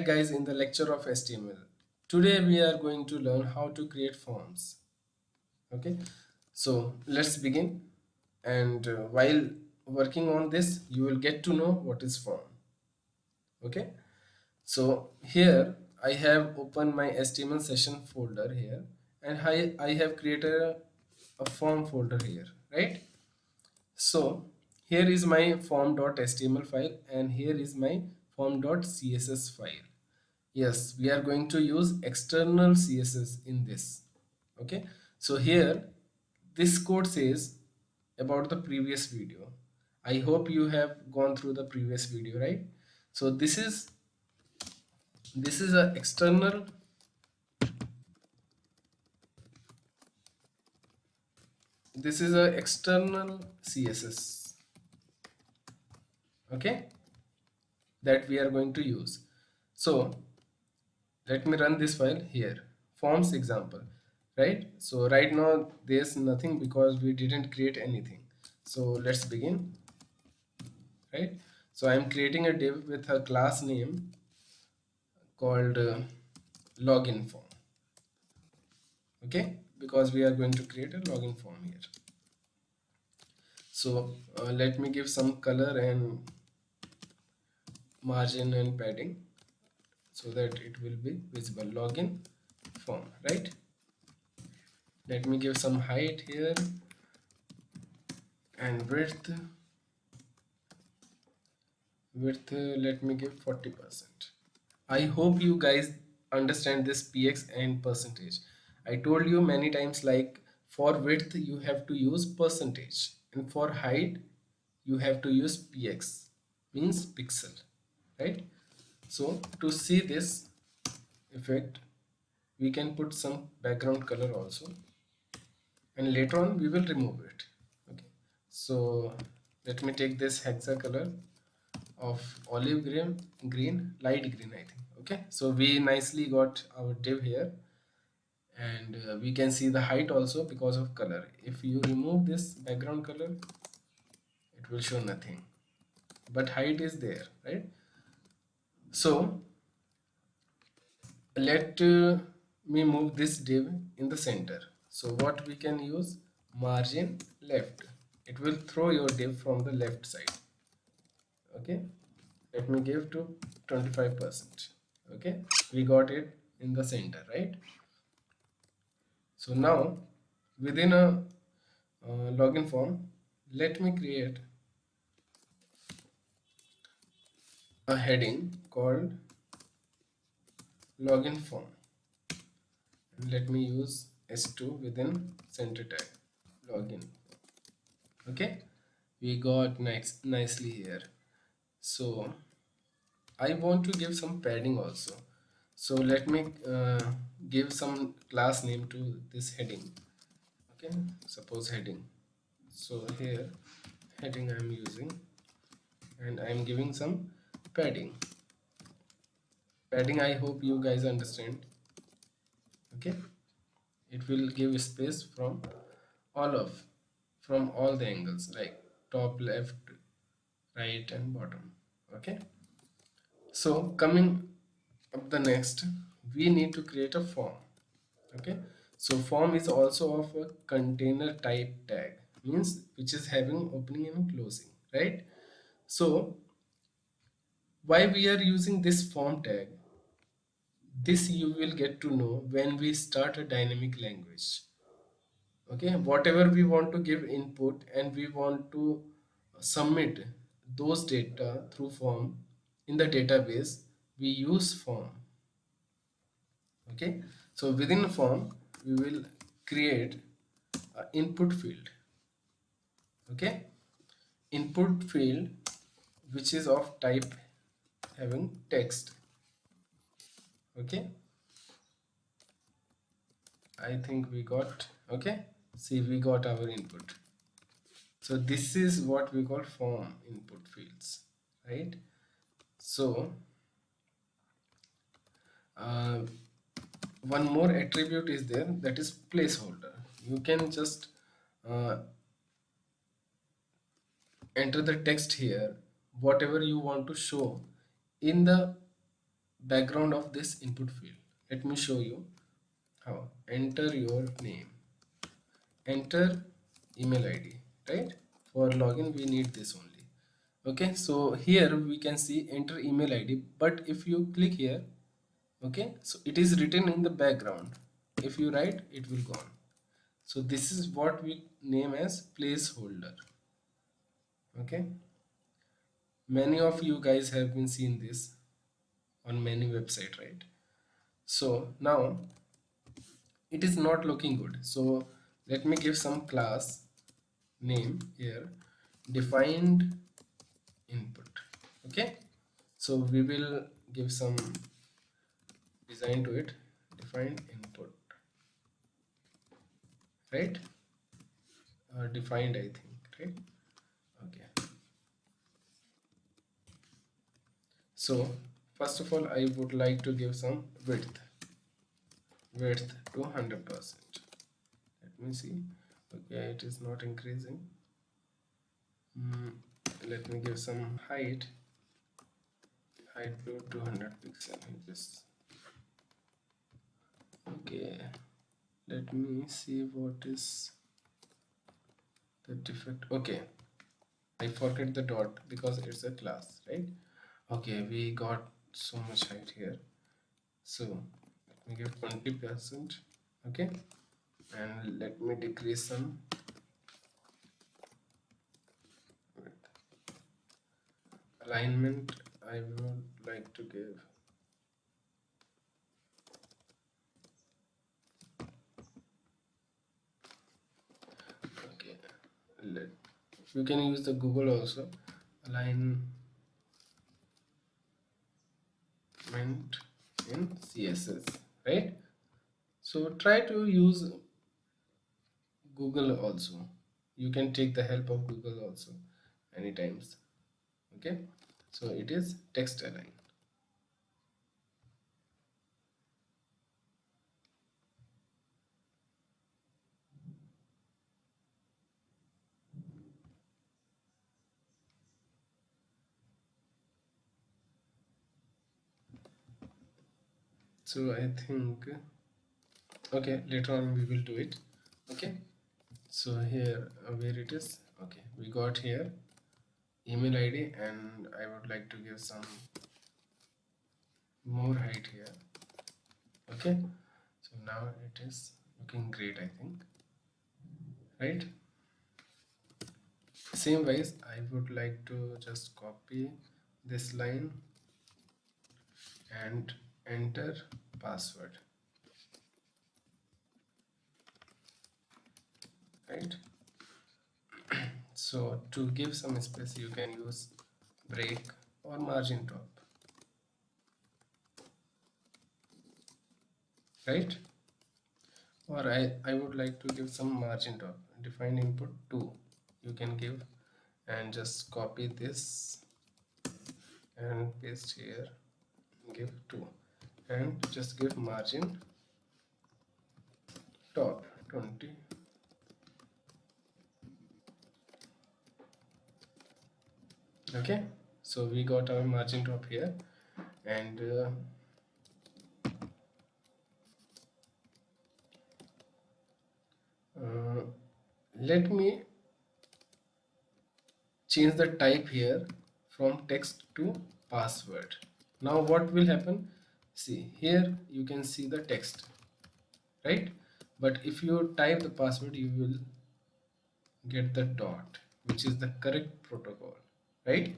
guys, in the lecture of HTML. Today we are going to learn how to create forms. Okay, so let's begin. And while working on this, you will get to know what is form. Okay, so here I have opened my HTML session folder here, and I have created a form folder here, right? So here is my form.html file, and here is my form.css file. Yes, we are going to use external CSS in this. Okay, so here this code says about the previous video. I hope you have gone through the previous video, right? So this is a external, this is a external CSS, okay, that we are going to use. So let me run this file here, forms example, right? So right now there's nothing because we didn't create anything. So let's begin, right? So I'm creating a div with a class name called login form, okay, because we are going to create a login form here. So let me give some color and margin and padding so that it will be visible. Login form, right? Let me give some height here and width, let me give 40%. I hope you guys understand this px and percentage. I told you many times, like for width you have to use percentage, and for height you have to use px, means pixel, right? So to see this effect, we can put some background color also, and later on we will remove it. Okay, so let me take this hexa color of olive green, light green, I think. Okay, so we nicely got our div here, and we can see the height also because of color. If you remove this background color, it will show nothing, but height is there, right? So let me move this div in the center. So what we can use, margin left, it will throw your div from the left side. Okay, let me give to 25%. Okay, we got it in the center, right? So now within a login form, let me create a heading called login form, and let me use s2 within center tag, login. Okay, we got nicely here. So I want to give some padding also. So let me give some class name to this heading. Okay, suppose heading. So here heading I am using, and I am giving some padding. I hope you guys understand. Okay, it will give space all of from all the angles, like top, left, right and bottom. Okay, so coming up the next, we need to create a form. Okay, so form is also of a container type tag, means which is having opening and closing, right? So why we are using this form tag, this you will get to know when we start a dynamic language. Okay, whatever we want to give input and we want to submit those data through form in the database, we use form. Okay, so within a form we will create an input field. Okay, input field which is of type having text. Okay, I think we got, okay, see, we got our input. So this is what we call form input fields, right? So uh, one more attribute is there, that is placeholder. You can just uh, enter the text here, whatever you want to show in the background of this input field. Let me show you how. Enter your name, enter email id, right? For login we need this only. Okay, so here we can see enter email id, but if you click here, okay, so it is written in the background. If you write, it will go on. So this is what we name as placeholder. Okay, many of you guys have been seeing this on many website, right? So now it is not looking good, so let me give some class name here, defined input. Okay, so we will give some design to it. Defined input, right? Defined, I think, right? Okay, so first of all I would like to give some width to 100%. Let me see. Okay, it is not increasing. Hmm, let me give some height to 200 pixel. Just okay, let me see what is the defect. Okay, I forget the dot because it's a class, right? Okay, we got so much height here, so let me give 20%. Okay, and let me decrease some alignment. I would like to give, okay, let you can use the Google also, alignment in CSS, right? So try to use Google also. You can take the help of Google also anytimes. Okay, so it is text align. So I think okay, later on we will do it. Okay, so here where it is, okay, we got here email id, and I would like to give some more height here. Okay, so now it is looking great, I think, right? Same wise I would like to just copy this line and enter password, right? So to give some space you can use break or margin top, right? Or I would like to give some margin top, define input 2 you can give, and just copy this and paste here, give 2, and just give margin top 20. Okay, so we got our margin top here, and let me change the type here from text to password. Now what will happen, see here you can see the text, right? But if you type the password you will get the dot, which is the correct protocol, right?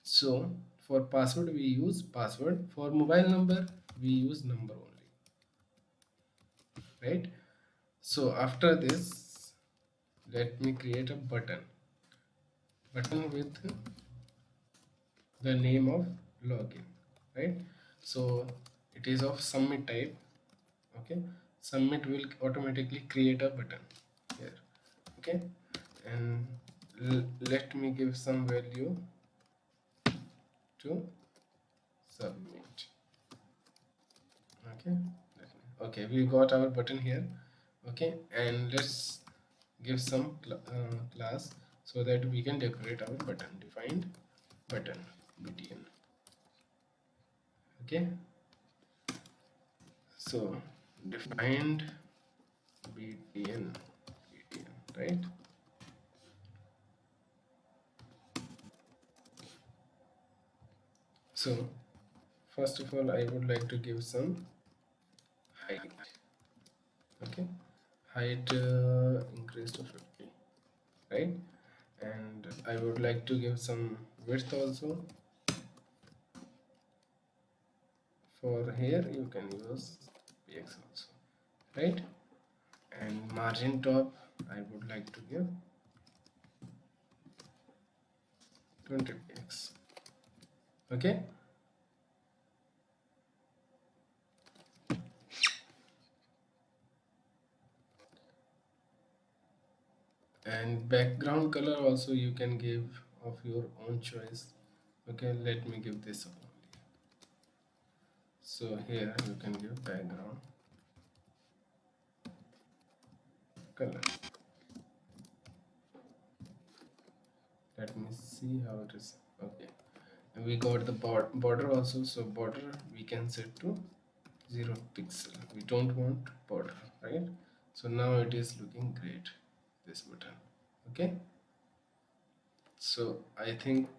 So for password we use password, for mobile number we use number only, right? So after this let me create a button with the name of login, right? So it is of submit type. Okay, submit will automatically create a button here. Okay, and let me give some value to submit. Okay, okay, we got our button here. Okay, and let's give some class so that we can decorate our button. Defined button btn. Okay, so defined btn, right? So first of all, I would like to give some height. Okay, height increased to 50, right? And I would like to give some width also. For here you can use px also, right? And margin top I would like to give 20 px. Okay, and background color also you can give of your own choice. Okay, let me give this only. So here you can give background color. Let me see how it is. Okay, and we got the border also. So border we can set to 0 pixel. We don't want border, right? So now it is looking great, this button. Okay, so I think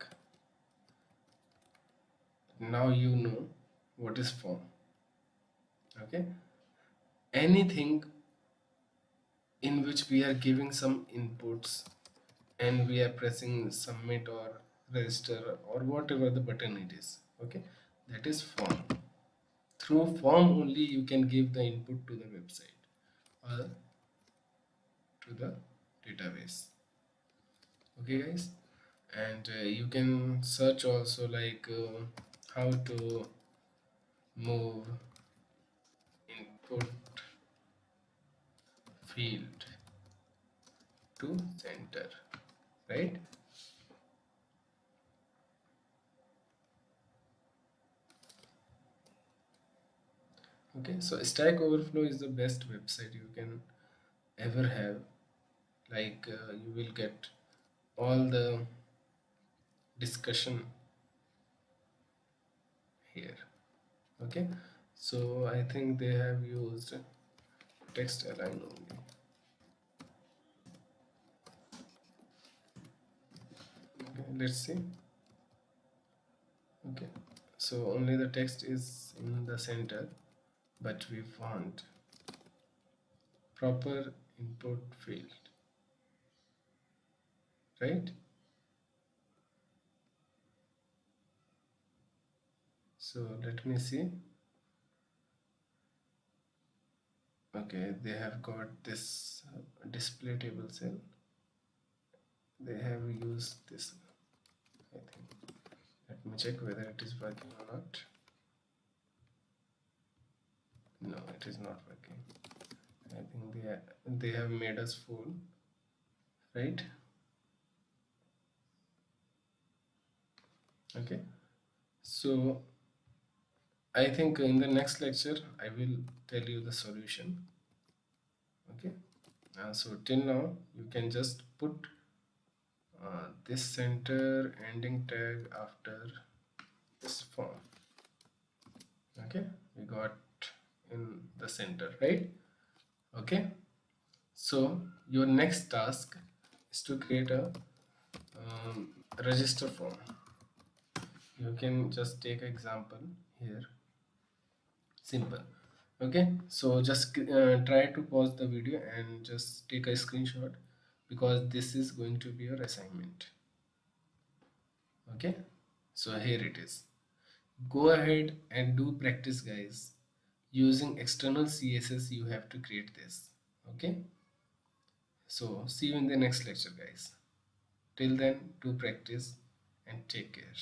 now you know what is form. Okay, anything in which we are giving some inputs and we are pressing submit or register or whatever the button it is, okay, that is form. Through form only you can give the input to the website or to the database. Okay guys, and you can search also like how to move input field to center, right? Okay, so Stack Overflow is the best website you can ever have. Like you will get all the discussion here. Okay, so I think they have used text align only. Okay, let's see. Okay, so only the text is in the center, but we want proper input field, right? So let me see. Okay, they have got this display table cell. They have used this, I think. Let me check whether it is working or not. No, it is not working. I think they have made us fool, right? Okay, so I think in the next lecture I will tell you the solution. Okay, so till now you can just put this center ending tag after this form. Okay, we got in the center, right? Okay, so your next task is to create a register form. You can just take example here, simple. Okay, so just try to pause the video and just take a screenshot because this is going to be your assignment. Okay, so here it is. Go ahead and do practice guys. Using external CSS you have to create this. Okay, so see you in the next lecture guys. Till then, do practice and take care.